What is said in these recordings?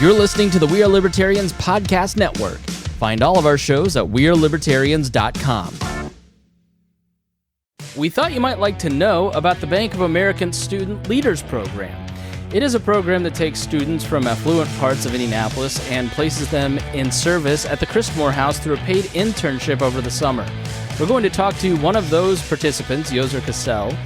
You're listening to the We Are Libertarians Podcast Network. Find all of our shows at wearelibertarians.com. We thought you might like to know about the Bank of America's Student Leaders Program. It is a program that takes students from affluent parts of Indianapolis and places them in service at the Christamore House through a paid internship over the summer. We're going to talk to one of those participants, Yoezer Cassell,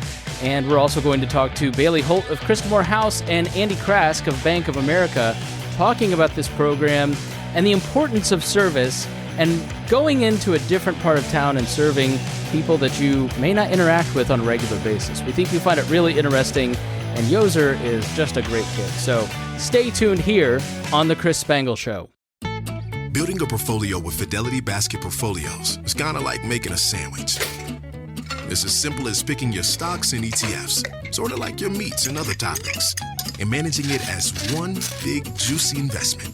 and we're also going to talk to Bailee Holt of Christamore House and Andy Crask of Bank of America, talking about this program and the importance of service and going into a different part of town and serving people that you may not interact with on a regular basis. We think you find it really interesting, and Yoezer is just a great kid. So stay tuned here on The Chris Spangle Show. Building a portfolio with Fidelity Basket Portfolios is kind of like making a sandwich. It's as simple as picking your stocks and ETFs, sort of like your meats and other toppings, and managing it as one big, juicy investment.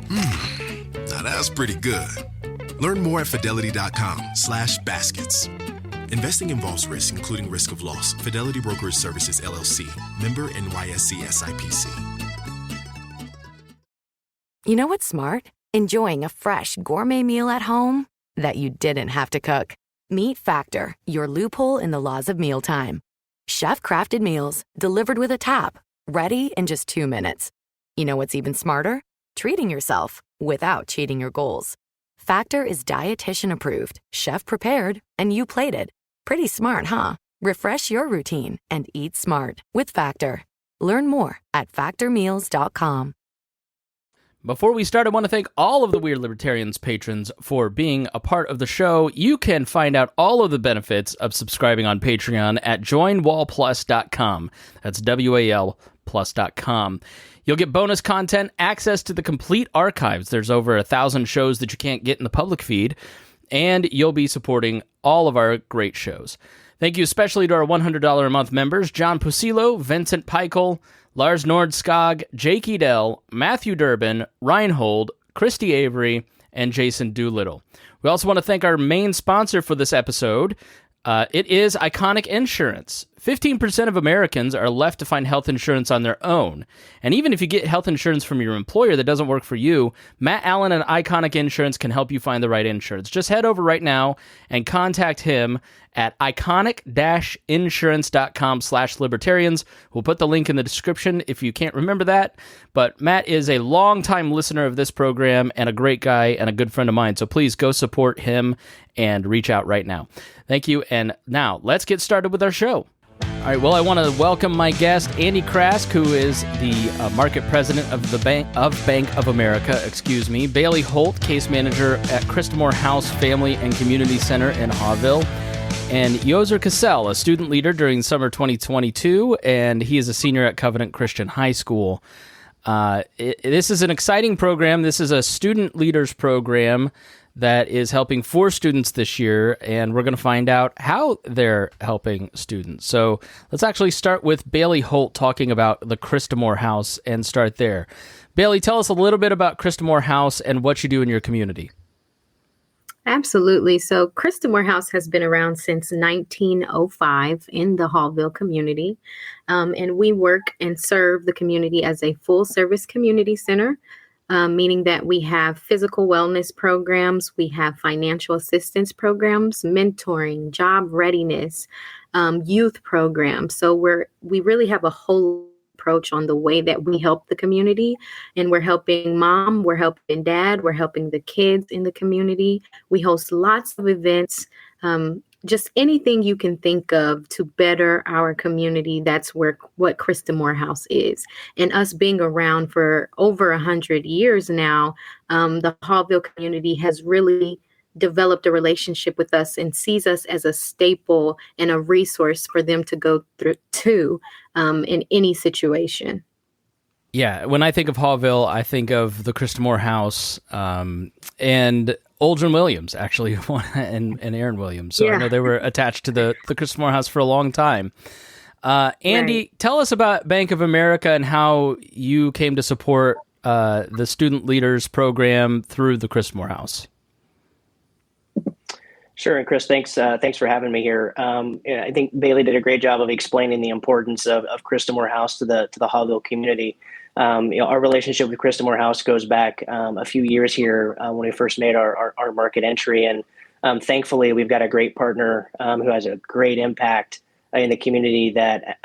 Now that's pretty good. Learn more at fidelity.com/baskets. Investing involves risk, including risk of loss. Fidelity Brokerage Services, LLC. Member NYSE SIPC. You know what's smart? Enjoying a fresh gourmet meal at home that you didn't have to cook. Meet Factor, your loophole in the laws of mealtime. Chef-crafted meals delivered with a tap, ready in just 2 minutes. You know what's even smarter? Treating yourself without cheating your goals. Factor is dietitian approved, chef prepared, and you plated. Pretty smart, huh? Refresh your routine and eat smart with Factor. Learn more at factormeals.com. Before we start, I want to thank all of the Weird Libertarians patrons for being a part of the show. You can find out all of the benefits of subscribing on Patreon at joinwalplus.com. That's WAL+.com. You'll get bonus content, access to the complete archives. There's over 1,000 shows that you can't get in the public feed, and you'll be supporting all of our great shows. Thank you especially to our $100 a month members, John Pusilo, Vincent Peichel, Lars Nordskog, Jake Edel, Matthew Durbin, Reinhold, Christy Avery, and Jason Doolittle. We also want to thank our main sponsor for this episode. It is Iconic Insurance. 15% of Americans are left to find health insurance on their own. And even if you get health insurance from your employer that doesn't work for you, Matt Allen and Iconic Insurance can help you find the right insurance. Just head over right now and contact him at iconic-insurance.com/libertarians. We'll put the link in the description if you can't remember that. But Matt is a longtime listener of this program and a great guy and a good friend of mine. So please go support him and reach out right now. Thank you. And now let's get started with our show. All right, well, I want to welcome my guest, Andy Crask, who is the market president of the Bank of America, Bailee Holt, case manager at Christamore House Family and Community Center in Haughville, and Yoezer Cassell, a student leader during summer 2022, and he is a senior at Covenant Christian High School. This is an exciting program. This is a student leaders program that is helping 4 students this year, and we're going to find out how they're helping students. So let's actually start with Bailee Holt talking about the Christamore House and start there. Bailee, tell us a little bit about Christamore House and what you do in your community. Absolutely. So Christamore House has been around since 1905 in the Haughville community, and we work and serve the community as a full-service community center. Meaning that we have physical wellness programs, we have financial assistance programs, mentoring, job readiness, youth programs. So we really have a whole approach on the way that we help the community, and we're helping mom, we're helping dad, we're helping the kids in the community. We host lots of events, just anything you can think of to better our community. That's what Christamore House is. And us being around for over 100 years now, the Haughville community has really developed a relationship with us and sees us as a staple and a resource for them to go through to in any situation. Yeah, when I think of Haughville, I think of the Christamore House and Aldrin Williams, actually, and Aaron Williams. So yeah. I know they were attached to the Christamore House for a long time. Andy, right. Tell us about Bank of America and how you came to support the Student Leaders Program through the Christamore House. Sure, and Chris, thanks for having me here. I think Bailee did a great job of explaining the importance of Christamore House to the Haughville community. Our relationship with Christamore House goes back a few years here when we first made our market entry. And thankfully, we've got a great partner who has a great impact in the community that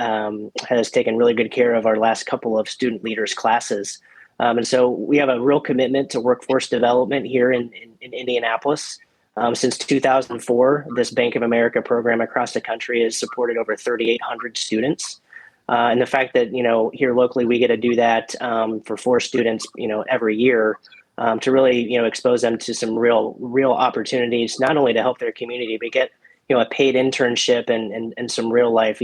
has taken really good care of our last couple of student leaders classes. And so we have a real commitment to workforce development here in Indianapolis. Since 2004, this Bank of America program across the country has supported over 3,800 students. And the fact that, here locally, we get to do that for 4 students, every year to really, expose them to some real opportunities, not only to help their community, but get, a paid internship and some real life,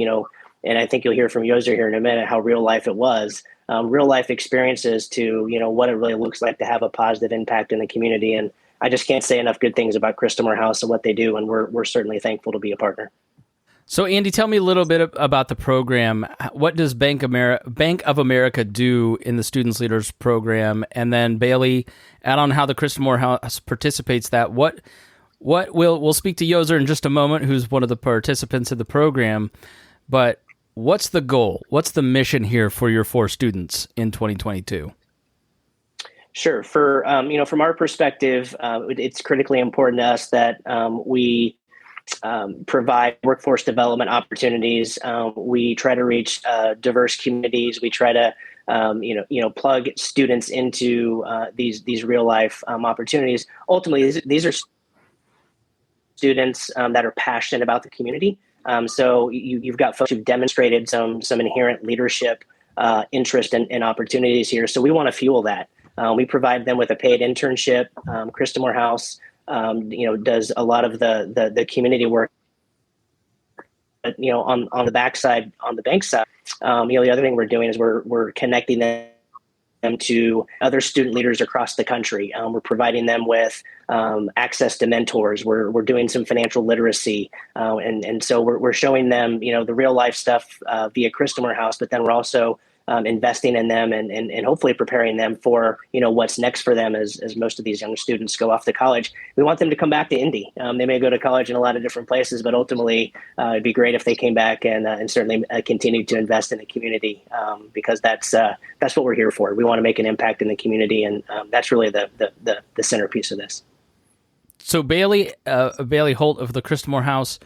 and I think you'll hear from Yoezer here in a minute how real life it was, real life experiences to, what it really looks like to have a positive impact in the community. And I just can't say enough good things about Christamore House and what they do. And we're certainly thankful to be a partner. So, Andy, tell me a little bit about the program. What does Bank of America do in the Students Leaders Program? And then, Bailee, add on how the Christamore House participates that. We'll speak to Yoezer in just a moment, who's one of the participants in the program. But what's the goal? What's the mission here for your 4 students in 2022? Sure. For from our perspective, it's critically important to us that we provide workforce development opportunities. We try to reach diverse communities. We try to plug students into these real life opportunities. Ultimately, these are students that are passionate about the community. So you've got folks who've demonstrated some inherent leadership interest and opportunities here. So we want to fuel that. We provide them with a paid internship. Christamore House does a lot of the community work. But, on the backside, on the bank side, the other thing we're doing is we're connecting them to other student leaders across the country. We're providing them with access to mentors. We're doing some financial literacy, and so we're showing them the real life stuff via Christamore House. But then we're also investing in them and hopefully preparing them for what's next for them as most of these young students go off to college. We want them to come back to Indy. They may go to college in a lot of different places, but ultimately it'd be great if they came back and certainly continued to invest in the community because that's what we're here for. We want to make an impact in the community, and that's really the centerpiece of this. So Bailee Holt of the Christamore House.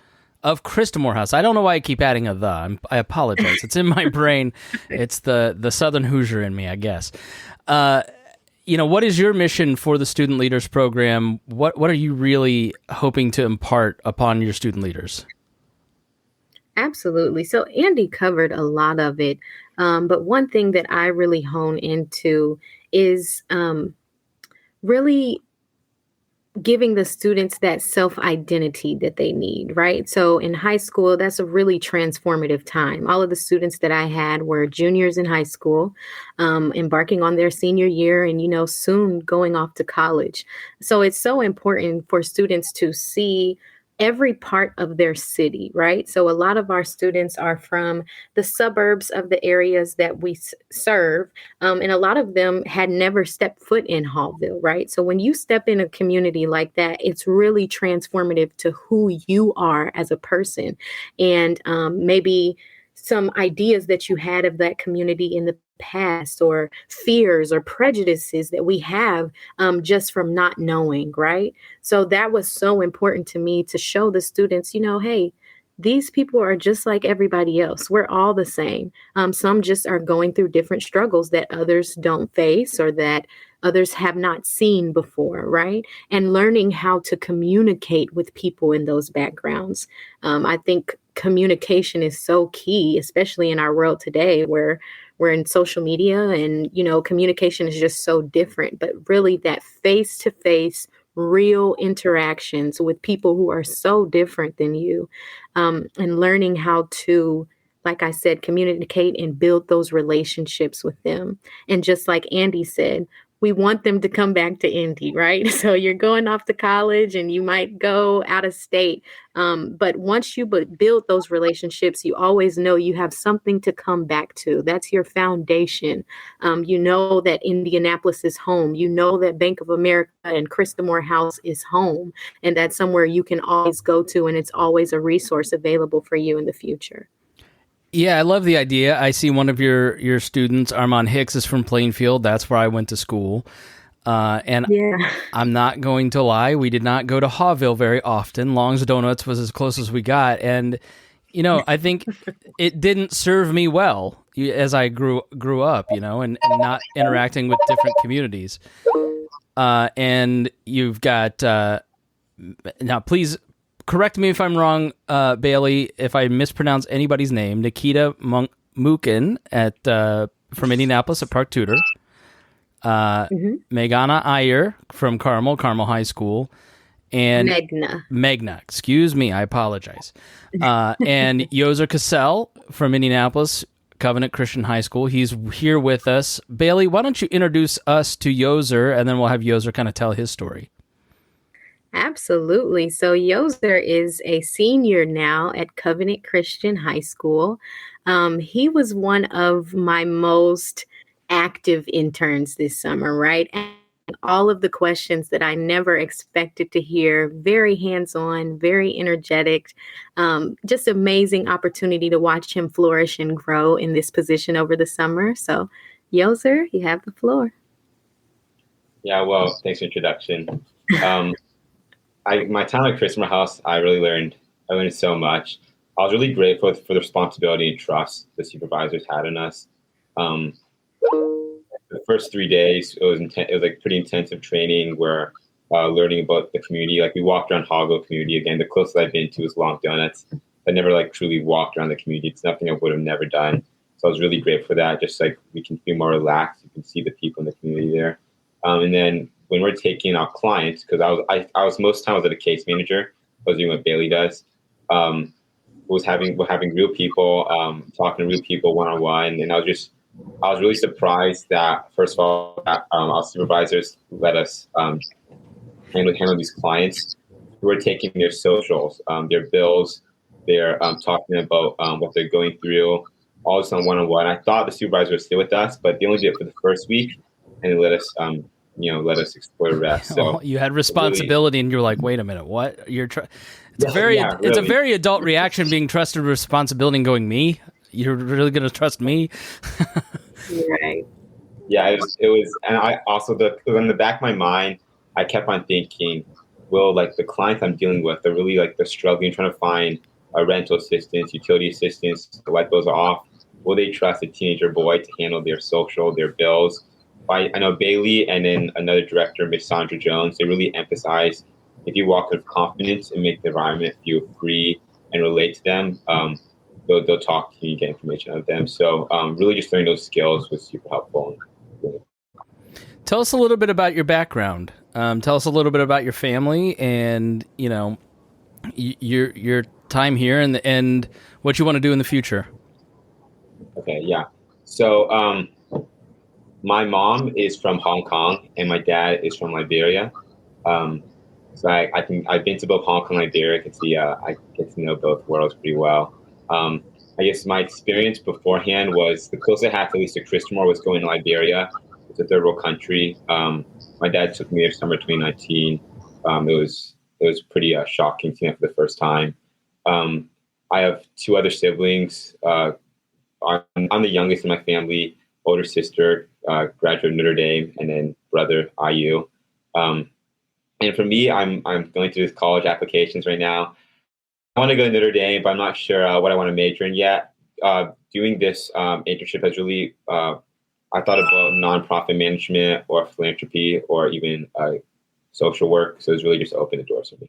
I don't know why I keep adding a the. I apologize. It's in my brain. It's the Southern Hoosier in me, I guess. What is your mission for the Student Leaders Program? What are you really hoping to impart upon your student leaders? Absolutely. So Andy covered a lot of it. But one thing that I really hone into is really giving the students that self-identity that they need, right? So in high school, that's a really transformative time. All of the students that I had were juniors in high school, embarking on their senior year and, soon going off to college. So it's so important for students to see every part of their city, right? So a lot of our students are from the suburbs of the areas that we serve. And a lot of them had never stepped foot in Haughville, right? So when you step in a community like that, it's really transformative to who you are as a person. And maybe some ideas that you had of that community in the past, or fears or prejudices that we have just from not knowing, right? So that was so important to me to show the students, hey, these people are just like everybody else. We're all the same. Some just are going through different struggles that others don't face or that others have not seen before, right? And learning how to communicate with people in those backgrounds. I think communication is so key, especially in our world today where we're in social media and, communication is just so different, but really that face-to-face real interactions with people who are so different than you, and learning how to, like I said, communicate and build those relationships with them. And just like Andy said, we want them to come back to Indy, right? So you're going off to college and you might go out of state. But once you build those relationships, you always know you have something to come back to. That's your foundation. You know that Indianapolis is home. You know that Bank of America and Christamore House is home. And that's somewhere you can always go to. And it's always a resource available for you in the future. Yeah, I love the idea. I see one of your students, Armand Hicks, is from Plainfield. That's where I went to school. And Yeah. I'm not going to lie, we did not go to Haughville very often. Long's Donuts was as close as we got. And, I think it didn't serve me well as I grew up, and not interacting with different communities. And you've got, now please correct me if I'm wrong, Bailee, if I mispronounce anybody's name, Nikita Mukin from Indianapolis at Park Tudor. Meghana Iyer from Carmel High School, and Megna, excuse me, I apologize. And Yoezer Cassell from Indianapolis, Covenant Christian High School. He's here with us. Bailee, why don't you introduce us to Yoezer, and then we'll have Yoezer kind of tell his story. Absolutely. So Yoezer is a senior now at Covenant Christian High School. He was one of my most active interns this summer, right? And all of the questions that I never expected to hear, very hands-on, very energetic, just amazing opportunity to watch him flourish and grow in this position over the summer. So Yoezer, you have the floor. Yeah, well, thanks for the introduction. My time at Christamore House, I learned so much. I was really grateful for the responsibility and trust the supervisors had in us. The first 3 days, it was like pretty intensive training where learning about the community. Like we walked around Haughville community again. The closest I've been to is Long Donuts. I never truly walked around the community. It's nothing I would have never done. So I was really grateful for that. Just we can feel more relaxed. You can see the people in the community there. And then when we're taking our clients, because I was most time I was at a case manager. I was doing what Bailee does. We're having real people, talking to real people one-on-one, and I was really surprised that, first of all, that our supervisors let us handle these clients who are taking their socials, their bills, they're talking about what they're going through, all this on one-on-one. I thought the supervisor would stay with us, but they only did it for the first week, and they let us, let us explore the rest. So you had responsibility, and you're like, wait a minute, what? It's a very adult reaction, being trusted with responsibility and going, me? You're really going to trust me? Right. Yeah, it was, and I also, in the back of my mind, I kept on thinking, well, the clients I'm dealing with, they're really they're struggling, trying to find a rental assistance, utility assistance, the light bills are off. Will they trust a teenager boy to handle their social, their bills? I know Bailee and then another director, Miss Sandra Jones, they really emphasize if you walk with confidence and make the environment feel free and relate to them, they'll talk to you and get information out of them. So really just learning those skills was super helpful. Tell us a little bit about your background. Tell us a little bit about your family and, your time here and what you want to do in the future. Okay, yeah. So my mom is from Hong Kong and my dad is from Liberia. So I've been to both Hong Kong and Liberia. I get to know both worlds pretty well. I guess my experience beforehand was the closest I had to, at least to Christamore, was going to Liberia. It's a third world country. My dad took me there summer 2019. It was pretty shocking to me for the first time. I have two other siblings. I'm the youngest in my family. Older sister, graduate of Notre Dame, and then brother IU. And for me, I'm going through this college applications right now. I want to go to Notre Dame, but I'm not sure what I want to major in yet. Doing this internship has really, I thought about nonprofit management or philanthropy or even social work. So it's really just opened the doors for me.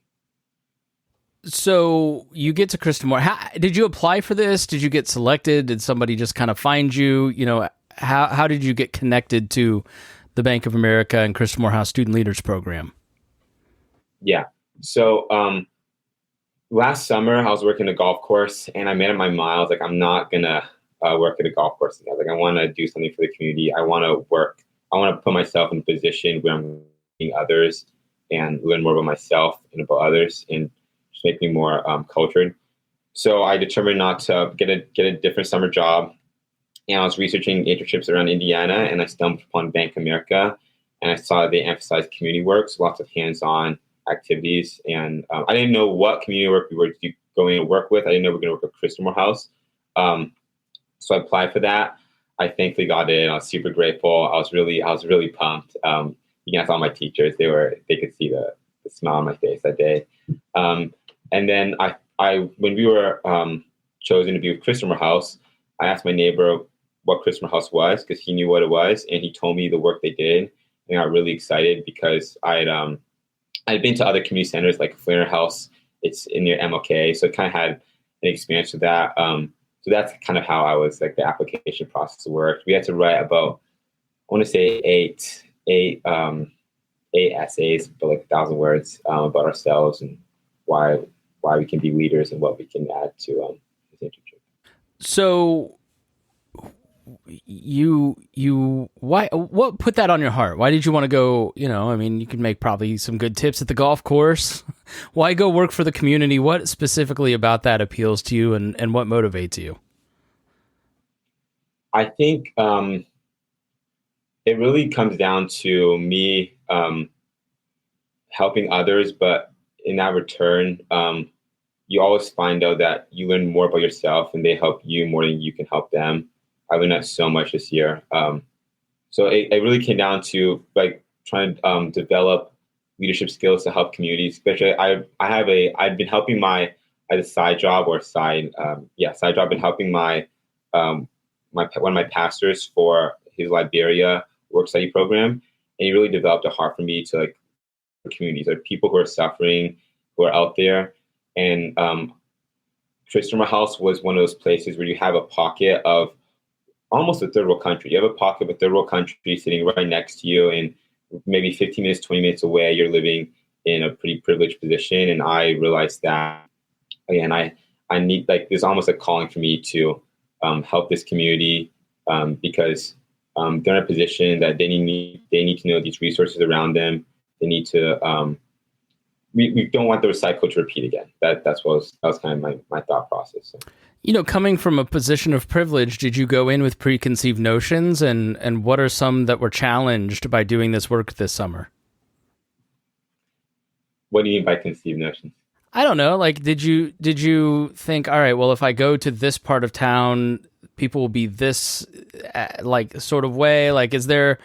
So you get to Christamore. Did you apply for this? Did you get selected? Did somebody just kind of find you? How did you get connected to the Bank of America and Christamore House Student Leaders Program? Yeah. So last summer I was working a golf course and I made up my mind. I was like, I'm not going to work at a golf course again. I want to do something for the community. I want to put myself in a position where I'm meeting others and learn more about myself and about others and just make me more cultured. So I determined not to get a different summer job. And I was researching internships around Indiana and I stumbled upon Bank of America and I saw they emphasized community work, so lots of hands-on activities. And I didn't know what community work we were going to work with. I didn't know we were going to work with Christamore House. So I applied for that. I thankfully got in. I was super grateful. I was really pumped. You can ask all my teachers; they could see the smile on my face that day. And then when we were chosen to be with Christamore House, I asked my neighbor what Christamore House was because he knew what it was, and he told me the work they did, and I got really excited because I'd been to other community centers like Fleur House. It's in near MLK, so I kind of had an experience with that. So that's kind of how I was like the application process worked. We had to write about, I want to say eight essays, but like 1,000 words about ourselves and why we can be leaders and what we can add to this internship. So what put that on your heart? Why did you want to go, I mean, you could make probably some good tips at the golf course. Why go work for the community? What specifically about that appeals to you and what motivates you? I think it really comes down to me helping others, but in that return, you always find out that you learn more about yourself and they help you more than you can help them. I learned that so much this year. So it really came down to like trying to develop leadership skills to help communities. Especially, I've been helping I had a side job in helping my one of my pastors for his Liberia work study program, and he really developed a heart for me to like communities, like people who are suffering, who are out there, and Christamore House was one of those places where you have a pocket of almost a third world country. You have a pocket of a third world country sitting right next to you, and maybe 15 minutes, 20 minutes away, you're living in a pretty privileged position. And I realized that, again, I need, like, there's almost a calling for me to help this community because they're in a position that they need to know these resources around them. They need to, we don't want the cycle to repeat again. That was kind of my thought process. So. Coming from a position of privilege, did you go in with preconceived notions, and what are some that were challenged by doing this work this summer? What do you mean by conceived notions? I don't know. Like, did you think, all right, well, if I go to this part of town, people will be this like sort of way? Like, is there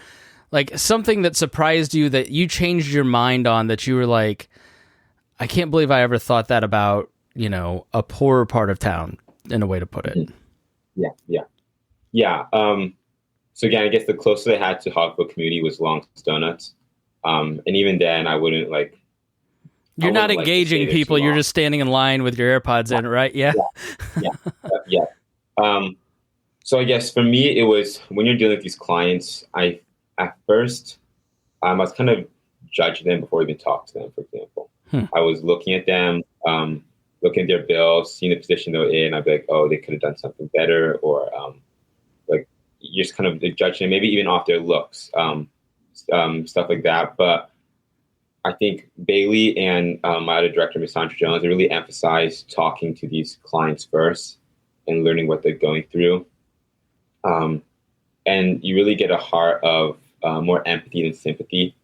like something that surprised you that you changed your mind on, that you were like, I can't believe I ever thought that about, a poorer part of town, in a way to put it? Yeah. So again, I guess the closest I had to Haughville community was Long's Donuts. And even then I wouldn't like, you're not engaging people. You're just standing in line with your AirPods in, right? Yeah. Yeah. So I guess for me, it was when you're dealing with these clients, at first, I was kind of judging them before I even talk to them, for example. I was looking at them, looking at their bills, seeing the position they're in. I'd be like, oh, they could have done something better. Or like you're just kind of judging them, maybe even off their looks, stuff like that. But I think Bailee and my other director, Ms. Sandra Jones, they really emphasized talking to these clients first and learning what they're going through. And you really get a heart of more empathy than sympathy.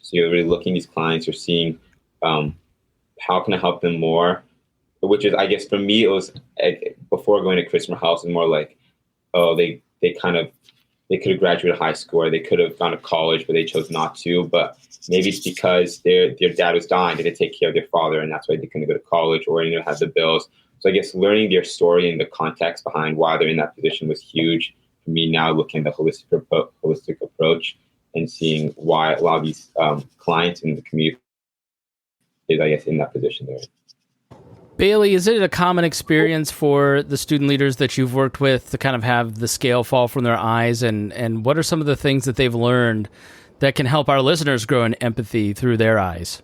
So you're really looking at these clients, you're seeing how can I help them more? Which is, I guess, for me, it was before going to Christamore House, and more like, oh, they could have graduated high school, or they could have gone to college, but they chose not to. But maybe it's because their dad was dying, they didn't take care of their father, and that's why they couldn't go to college or have the bills. So I guess learning their story and the context behind why they're in that position was huge for me. Now looking at the holistic approach and seeing why a lot of these clients in the community is, I guess, in that position there. Bailee, is it a common experience for the student leaders that you've worked with to kind of have the scale fall from their eyes? And what are some of the things that they've learned that can help our listeners grow in empathy through their eyes?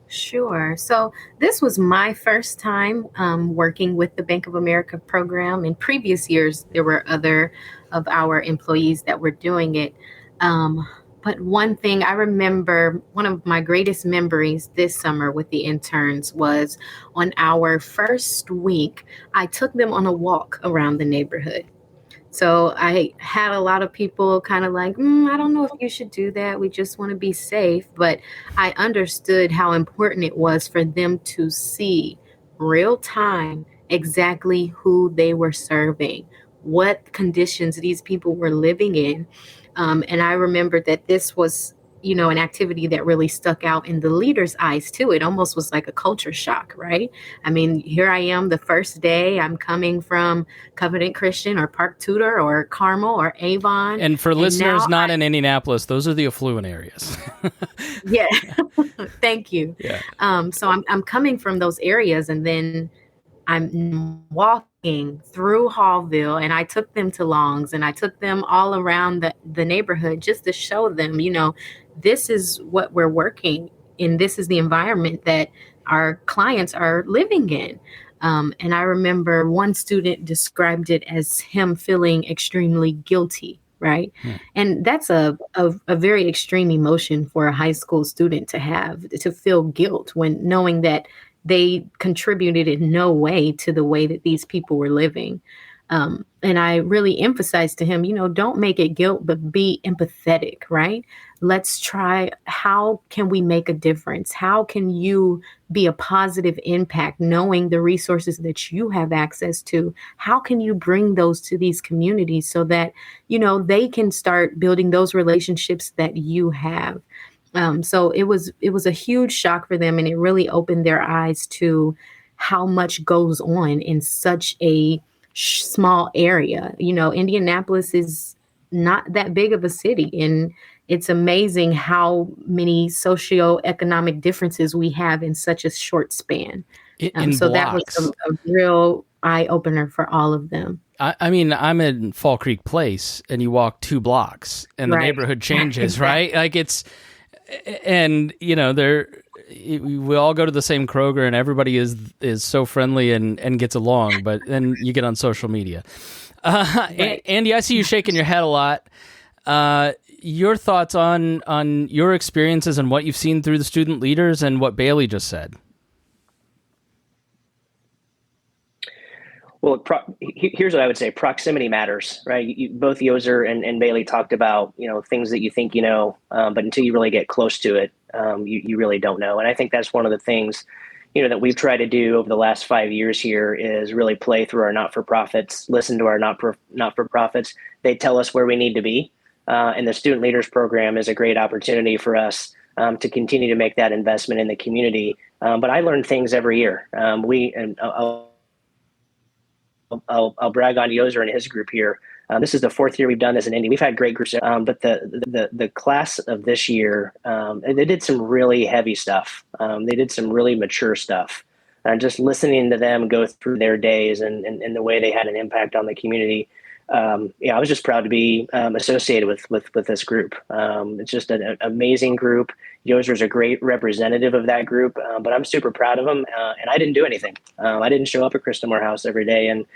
Sure. So this was my first time working with the Bank of America program. In previous years, there were other of our employees that were doing it. But one thing I remember, one of my greatest memories this summer with the interns was on our first week, I took them on a walk around the neighborhood. So I had a lot of people kind of like, I don't know if you should do that. We just want to be safe. But I understood how important it was for them to see real time exactly who they were serving, what conditions these people were living in. And I remember that this was, an activity that really stuck out in the leader's eyes too. It almost was like a culture shock, right? I mean, here I am the first day. I'm coming from Covenant Christian or Park Tudor or Carmel or Avon. And for listeners now not in Indianapolis, those are the affluent areas. Yeah. Thank you. Yeah. So I'm coming from those areas, and then I'm walking through Haughville, and I took them to Longs, and I took them all around the neighborhood just to show them, this is what we're working in. This is the environment that our clients are living in. And I remember one student described it as him feeling extremely guilty. Right. And that's a very extreme emotion for a high school student to have, to feel guilt when knowing that they contributed in no way to the way that these people were living. And I really emphasized to him, don't make it guilt, but be empathetic, right? Let's try, how can we make a difference? How can you be a positive impact, knowing the resources that you have access to? How can you bring those to these communities so that, they can start building those relationships that you have? So it was a huge shock for them, and it really opened their eyes to how much goes on in such a small area. Indianapolis is not that big of a city, and it's amazing how many socioeconomic differences we have in such a short span. So that was a real eye opener for all of them. I mean, I'm in Fall Creek Place, and you walk 2 blocks, and the neighborhood changes, right? Like and we all go to the same Kroger, and everybody is so friendly and gets along. But then you get on social media. Andy, I see you shaking your head a lot. Your thoughts on your experiences and what you've seen through the student leaders and what Bailee just said. Well, here's what I would say. Proximity matters, right? Both Yoezer and Bailee talked about, things that you think you know, but until you really get close to it, you really don't know. And I think that's one of the things, that we've tried to do over the last 5 years here is really play through our not-for-profits, listen to our not-for-profits. They tell us where we need to be. And the Student Leaders Program is a great opportunity for us to continue to make that investment in the community. But I learn things every year. I'll brag on Yoezer and his group here. This is the 4th year we've done this in Indy. We've had great groups, but the class of this year, they did some really heavy stuff. They did some really mature stuff. Just listening to them go through their days and the way they had an impact on the community. I was just proud to be associated with this group. It's just an amazing group. Yoezer's a great representative of that group, but I'm super proud of them. And I didn't do anything. I didn't show up at Christamore House every day and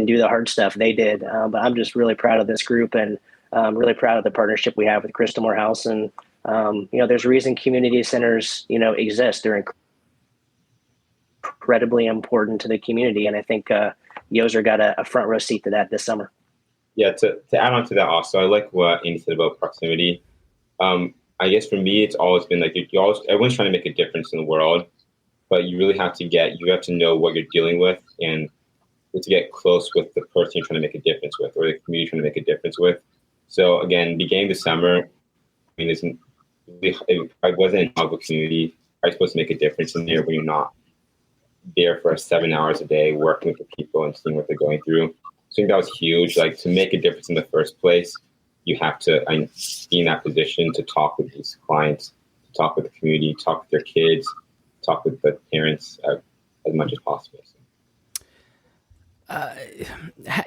do the hard stuff they did. But I'm just really proud of this group, and really proud of the partnership we have with Christamore House. And there's a reason community centers exist. They're incredibly important to the community, and I think Yoezer got a front row seat to that this summer. Yeah, to add on to that also, I like what Andy said about proximity. I guess for me, it's always been like everyone's trying to make a difference in the world, but you really have to know what you're dealing with and to get close with the person you're trying to make a difference with, or the community you're trying to make a difference with. So again, beginning the summer, I mean, if I wasn't in Haughville community, I was supposed to make a difference in there when you're not there for 7 hours a day working with the people and seeing what they're going through. So I think that was huge. Like, to make a difference in the first place, you have to be in that position to talk with these clients, to talk with the community, talk with their kids, talk with the parents as much as possible.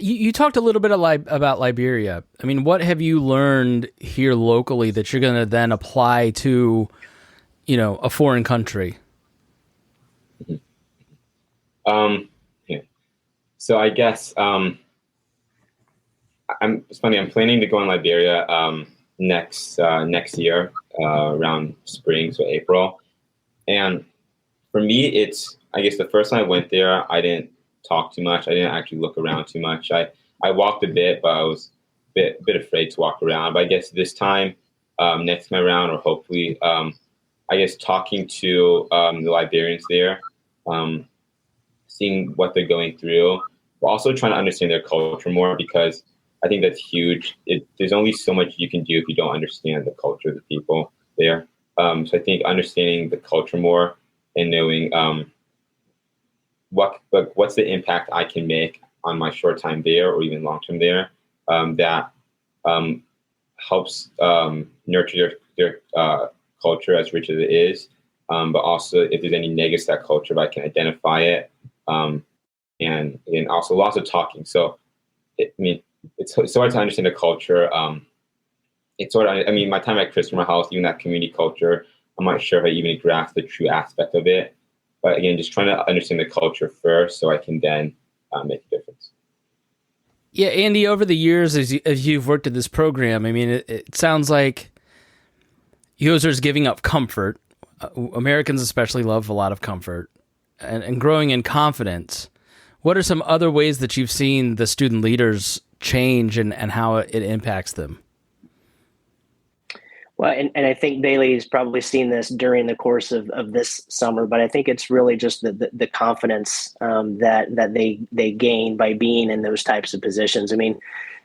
You talked a little bit about Liberia. I mean, what have you learned here locally that you're going to then apply to, a foreign country? Yeah. So I guess it's funny. I'm planning to go in Liberia next year around spring, so April. And for me, it's, I guess the first time I went there, I didn't talk too much. I didn't actually look around too much. I walked a bit, but I was a bit afraid to walk around. But I guess this time, next time around, or hopefully, I guess talking to the Liberians there, seeing what they're going through, but also trying to understand their culture more, because I think that's huge. There's only so much you can do if you don't understand the culture of the people there. So I think understanding the culture more and knowing what's the impact I can make on my short time there or even long term there, that helps nurture their culture as rich as it is. But also if there's any negatives to that culture, if I can identify it, and also lots of talking. So it's hard to understand the culture. It's sort of, my time at Christamore House, even that community culture, I'm not sure if I even grasp the true aspect of it. But again, just trying to understand the culture first so I can then make a difference. Yeah, Andy, over the years, as you've worked at this program, it sounds like Yoezer's giving up comfort. Americans especially love a lot of comfort and growing in confidence. What are some other ways that you've seen the student leaders change and how it impacts them? Well, and I think Bailee's probably seen this during the course of this summer, but I think it's really just the confidence that they gain by being in those types of positions.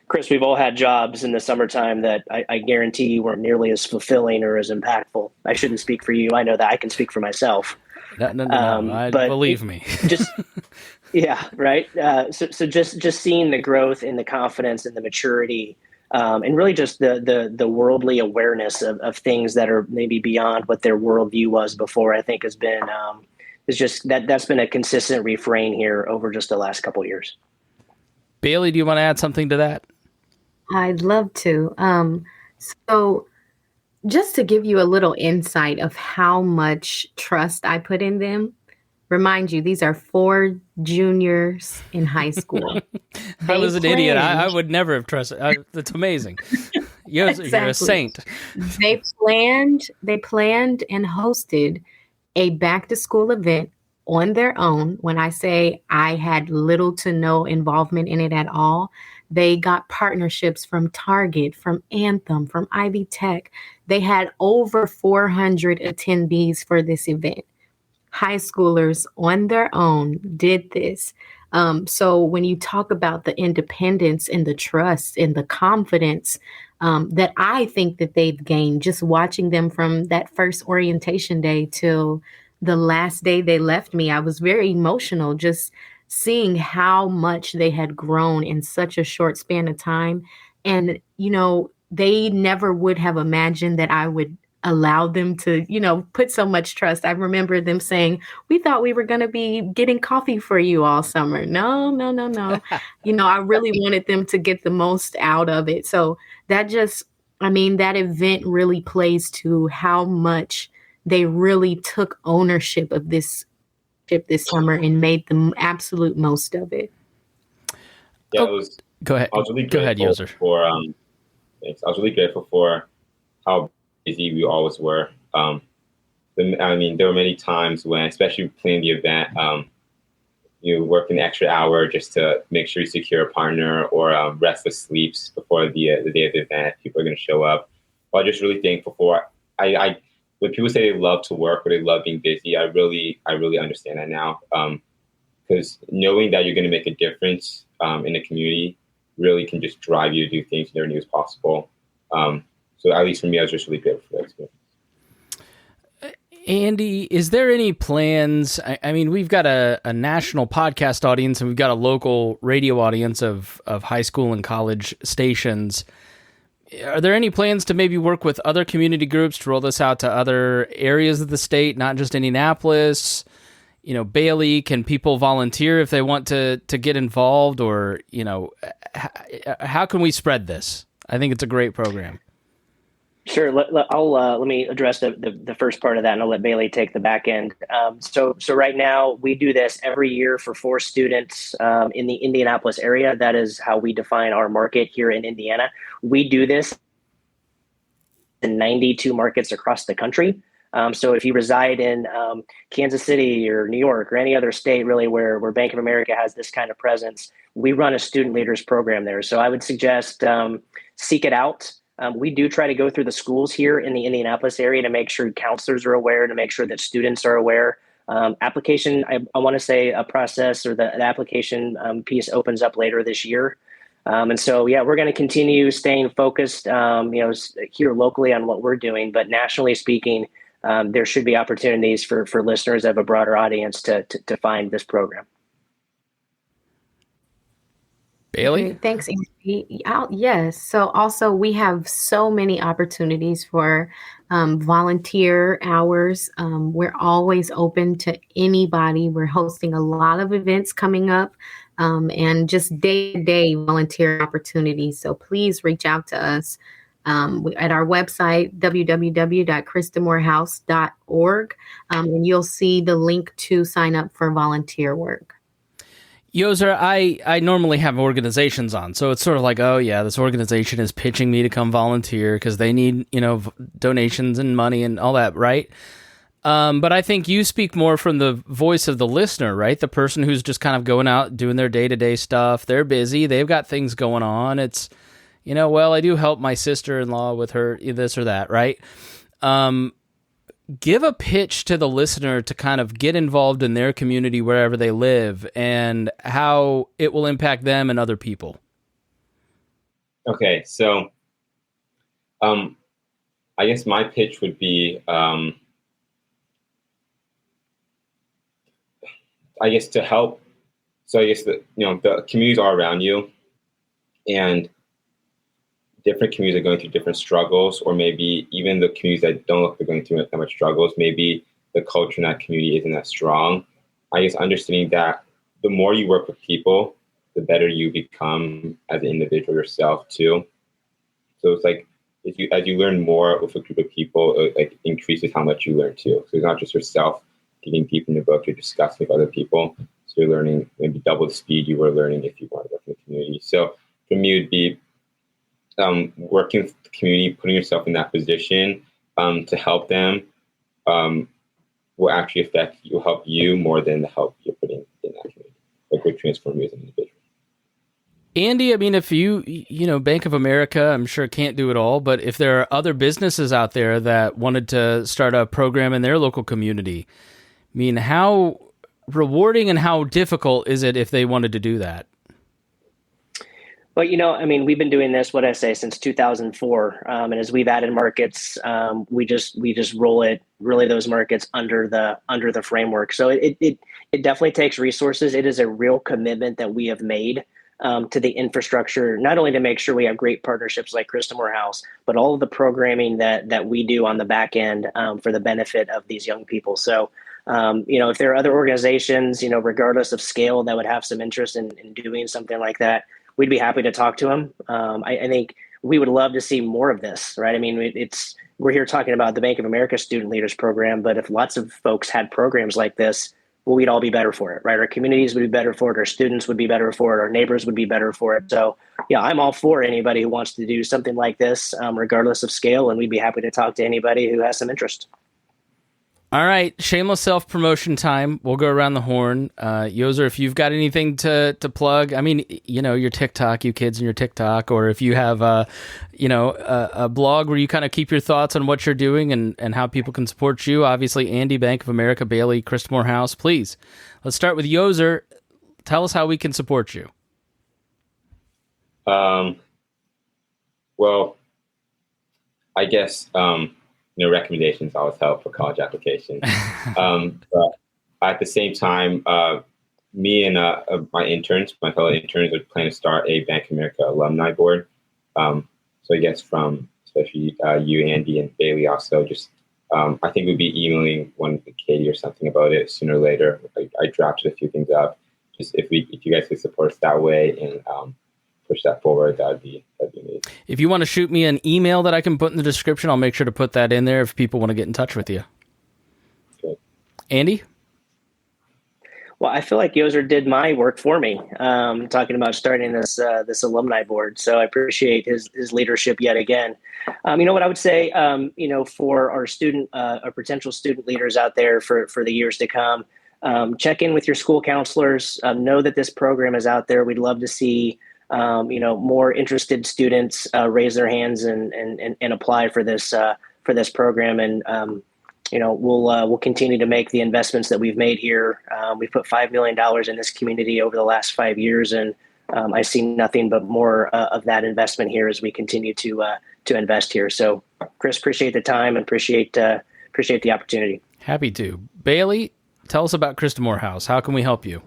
Chris, we've all had jobs in the summertime that I guarantee you weren't nearly as fulfilling or as impactful. I shouldn't speak for you. I know that I can speak for myself. No, believe me. Just yeah, right. So just seeing the growth and the confidence and the maturity. And really just the worldly awareness of things that are maybe beyond what their worldview was before, I think has been, that's been a consistent refrain here over just the last couple of years. Bailee, do you want to add something to that? I'd love to. So just to give you a little insight of how much trust I put in them, remind you, these are 4 juniors in high school. I was an idiot. I would never have trusted. That's amazing. You're a saint. They planned and hosted a back to school event on their own. When I say I had little to no involvement in it at all, they got partnerships from Target, from Anthem, from Ivy Tech. They had over 400 attendees for this event. High schoolers on their own did this. So when you talk about the independence and the trust and the confidence that I think that they've gained just watching them from that first orientation day till the last day they left me, I was very emotional just seeing how much they had grown in such a short span of time. And, they never would have imagined that I would allow them to, put so much trust. I remember them saying, we thought we were going to be getting coffee for you all summer. No. I really wanted them to get the most out of it. So that that event really plays to how much they really took ownership of this summer and made the absolute most of it. Yeah, go ahead. I was really go ahead, Yoezer. Thanks. I was really grateful for how busy we always were. There were many times when, especially planning the event, you work an extra hour just to make sure you secure a partner or restless sleeps before the day of the event. People are going to show up. But I'm just really thankful for. When people say they love to work or they love being busy, I really understand that now. Because knowing that you're going to make a difference in the community really can just drive you to do things you never knew was possible. So at least for me, I was just really grateful for that experience. Andy, is there any plans? We've got a national podcast audience and we've got a local radio audience of high school and college stations. Are there any plans to maybe work with other community groups to roll this out to other areas of the state, not just Indianapolis? Bailee, can people volunteer if they want to get involved, or, how can we spread this? I think it's a great program. Sure. Let me address the first part of that, and I'll let Bailee take the back end. So right now we do this every year for 4 students in the Indianapolis area. That is how we define our market here in Indiana. We do this in 92 markets across the country. So if you reside in Kansas City or New York or any other state really where Bank of America has this kind of presence, we run a student leaders program there. So I would suggest seek it out. We do try to go through the schools here in the Indianapolis area to make sure counselors are aware, to make sure that students are aware Application, I want to say a process or the application piece opens up later this year. And so, yeah, we're going to continue staying focused, here locally on what we're doing, but nationally speaking, there should be opportunities for listeners of a broader audience to find this program. Bailee? Okay, thanks, Andy. Yes. So also we have so many opportunities for volunteer hours. We're always open to anybody. We're hosting a lot of events coming up and just day-to-day volunteer opportunities. So please reach out to us at our website, www.christamorehouse.org, and you'll see the link to sign up for volunteer work. Yoezer, I normally have organizations on, so it's sort of like, oh yeah, this organization is pitching me to come volunteer because they need, donations and money and all that, right? But I think you speak more from the voice of the listener, right? The person who's just kind of going out doing their day-to-day stuff. They're busy. They've got things going on. It's, well, I do help my sister-in-law with her this or that, right? Give a pitch to the listener to kind of get involved in their community wherever they live and how it will impact them and other people. Okay, so I guess my pitch would be, I guess to help. So I guess the communities are around you, and different communities are going through different struggles, or maybe even the communities that don't look like they're going through that much struggles, maybe the culture in that community isn't that strong. I guess understanding that the more you work with people, the better you become as an individual yourself too. So it's like as you learn more with a group of people, it like increases how much you learn too. So it's not just yourself digging deep in the book, you're discussing with other people. So you're learning maybe double the speed you were learning if you wanted to work in the community. So for me, it would be working with the community, putting yourself in that position to help them will actually will help you more than the help you're putting in that community. Like would transform you as an individual. Andy, I mean, if Bank of America, I'm sure can't do it all, but if there are other businesses out there that wanted to start a program in their local community, I mean, how rewarding and how difficult is it if they wanted to do that? Well, we've been doing this, since 2004. And as we've added markets, we just roll those markets under the framework. So it definitely takes resources. It is a real commitment that we have made to the infrastructure, not only to make sure we have great partnerships like Christamore House, but all of the programming that we do on the back end for the benefit of these young people. So, if there are other organizations, regardless of scale, that would have some interest in doing something like that, we'd be happy to talk to them. I think we would love to see more of this, right? I mean, we're here talking about the Bank of America Student Leaders Program, but if lots of folks had programs like this, well, we'd all be better for it, right? Our communities would be better for it. Our students would be better for it. Our neighbors would be better for it. So, yeah, I'm all for anybody who wants to do something like this, regardless of scale, and we'd be happy to talk to anybody who has some interest. All right, shameless self-promotion time. We'll go around the horn. Yoezer, if you've got anything to plug, I mean, your TikTok, you kids and your TikTok, or if you have, a blog where you kind of keep your thoughts on what you're doing and how people can support you. Obviously, Andy, Bank of America, Bailee, Christamore House, please. Let's start with Yoezer. Tell us how we can support you. Well, I guess, recommendations always help for college applications. But at the same time, me and my fellow interns, would plan to start a Bank of America alumni board. So I guess from especially you, Andy, and Bailee also, just I think we'd be emailing one to Katie or something about it sooner or later. I drafted a few things up. Just if you guys could support us that way and push that forward, that'd be amazing. If you want to shoot me an email that I can put in the description, I'll make sure to put that in there if people want to get in touch with you. Okay. Andy? Well, I feel like Yoezer did my work for me, talking about starting this alumni board. So I appreciate his leadership yet again. What I would say, for our potential student leaders out there for the years to come, check in with your school counselors. Know that this program is out there. We'd love to see more interested students raise their hands and apply for this program. And we'll continue to make the investments that we've made here. We put $5 million in this community over the last 5 years, and I see nothing but more of that investment here as we continue to invest here. So, Chris, appreciate the time and appreciate the opportunity. Happy to. Bailee, tell us about Christamore House. How can we help you?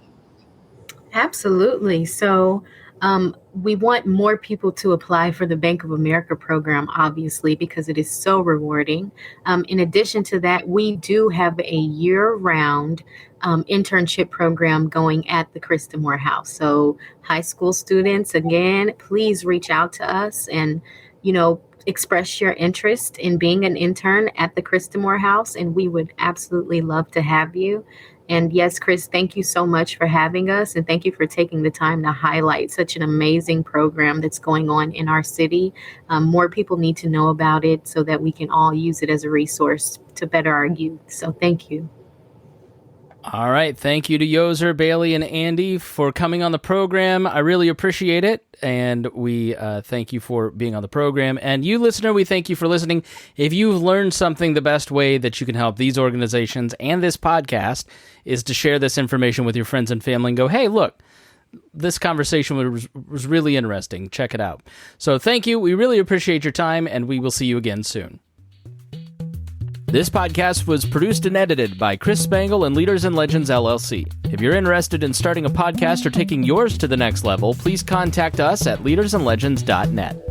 Absolutely. So we want more people to apply for the Bank of America program, obviously, because it is so rewarding. In addition to that, we do have a year-round internship program going at the Christamore House. So high school students, again, please reach out to us and, express your interest in being an intern at the Christamore House, and we would absolutely love to have you. And yes, Chris, thank you so much for having us, and thank you for taking the time to highlight such an amazing program that's going on in our city. More people need to know about it so that we can all use it as a resource to better our youth. So thank you. All right. Thank you to Yoezer, Bailee, and Andy for coming on the program. I really appreciate it. And we thank you for being on the program. And you, listener, we thank you for listening. If you've learned something, the best way that you can help these organizations and this podcast is to share this information with your friends and family and go, hey, look, this conversation was really interesting. Check it out. So thank you. We really appreciate your time, and we will see you again soon. This podcast was produced and edited by Chris Spangle and Leaders and Legends, LLC. If you're interested in starting a podcast or taking yours to the next level, please contact us at leadersandlegends.net.